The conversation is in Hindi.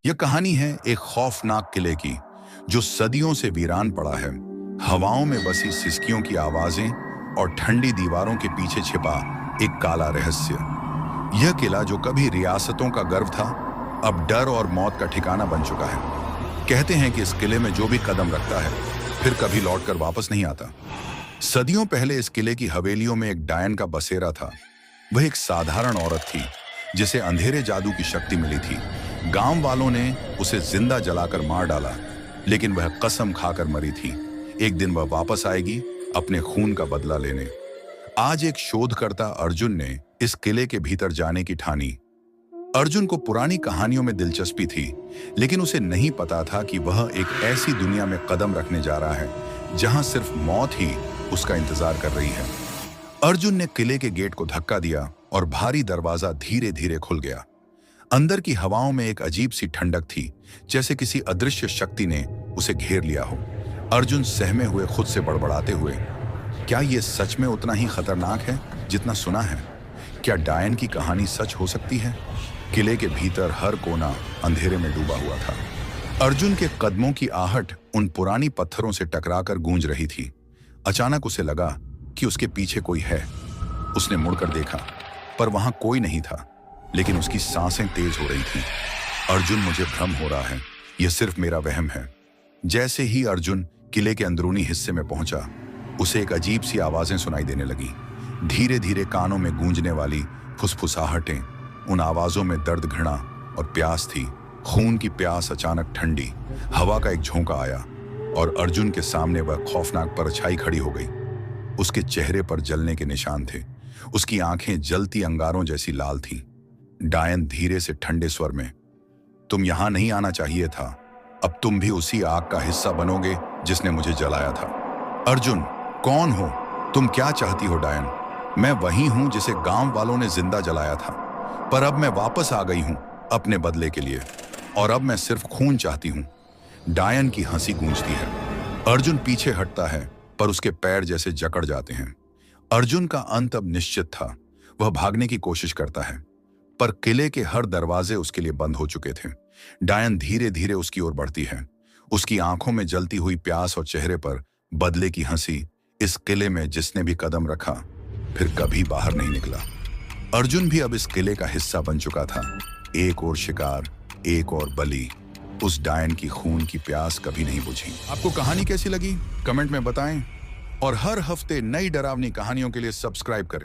यह कहानी है एक खौफनाक किले की जो सदियों से वीरान पड़ा है। हवाओं में बसी सिसकियों की आवाजें और ठंडी दीवारों के पीछे छिपा एक काला रहस्य। यह किला जो कभी रियासतों का गर्व था, अब डर और मौत का ठिकाना बन चुका है। कहते हैं कि इस किले में जो भी कदम रखता है फिर कभी लौटकर वापस नहीं आता। सदियों पहले इस किले की हवेलियों में एक डायन का बसेरा था। वह एक साधारण औरत थी जिसे अंधेरे जादू की शक्ति मिली थी। गांव वालों ने उसे जिंदा जलाकर मार डाला, लेकिन वह कसम खाकर मरी थी एक दिन वह वापस आएगी अपने खून का बदला लेने। आज एक शोधकर्ता अर्जुन ने इस किले के भीतर जाने की ठानी। अर्जुन को पुरानी कहानियों में दिलचस्पी थी, लेकिन उसे नहीं पता था कि वह एक ऐसी दुनिया में कदम रखने जा रहा है जहां सिर्फ मौत ही उसका इंतजार कर रही है। अर्जुन ने किले के गेट को धक्का दिया और भारी दरवाजा धीरे धीरे खुल गया। अंदर की हवाओं में एक अजीब सी ठंडक थी, जैसे किसी अदृश्य शक्ति ने उसे घेर लिया हो। अर्जुन सहमे हुए खुद से बड़बड़ाते हुए, क्या यह सच में उतना ही खतरनाक है जितना सुना है? क्या डायन की कहानी सच हो सकती है? किले के भीतर हर कोना अंधेरे में डूबा हुआ था। अर्जुन के कदमों की आहट उन पुरानी पत्थरों से टकराकर गूंज रही थी। अचानक उसे लगा कि उसके पीछे कोई है। उसने मुड़कर देखा, पर वहां कोई नहीं था, लेकिन उसकी सांसें तेज हो रही थीं। अर्जुन, मुझे भ्रम हो रहा है, यह सिर्फ मेरा वहम है। जैसे ही अर्जुन किले के अंदरूनी हिस्से में पहुंचा, उसे एक अजीब सी आवाजें सुनाई देने लगी। धीरे धीरे कानों में गूंजने वाली फुसफुसाहटें। उन आवाजों में दर्द, घृणा और प्यास थी। खून की प्यास। अचानक ठंडी हवा का एक झोंका आया और अर्जुन के सामने वह खौफनाक परछाई खड़ी हो गई। उसके चेहरे पर जलने के निशान थे। उसकी आंखें जलती अंगारों जैसी लाल थीं। डायन धीरे से ठंडे स्वर में, तुम यहां नहीं आना चाहिए था। अब तुम भी उसी आग का हिस्सा बनोगे जिसने मुझे जलाया था। अर्जुन, कौन हो तुम? क्या चाहती हो डायन? मैं वही हूं जिसे गांव वालों ने जिंदा जलाया था, पर अब मैं वापस आ गई हूं अपने बदले के लिए, और अब मैं सिर्फ खून चाहती हूं। डायन की हंसी गूंजती है। अर्जुन पीछे हटता है, पर उसके पैर जैसे जकड़ जाते हैं। अर्जुन का अंत अब निश्चित था। वह भागने की कोशिश करता है, पर किले के हर दरवाजे उसके लिए बंद हो चुके थे। डायन धीरे धीरे उसकी ओर बढ़ती है, उसकी आंखों में जलती हुई प्यास और चेहरे पर बदले की हंसी। इस किले में जिसने भी कदम रखा फिर कभी बाहर नहीं निकला। अर्जुन भी अब इस किले का हिस्सा बन चुका था। एक और शिकार, एक और बलि। उस डायन की खून की प्यास कभी नहीं बुझी। आपको कहानी कैसी लगी कमेंट में बताएं, और हर हफ्ते नई डरावनी कहानियों के लिए सब्सक्राइब करें।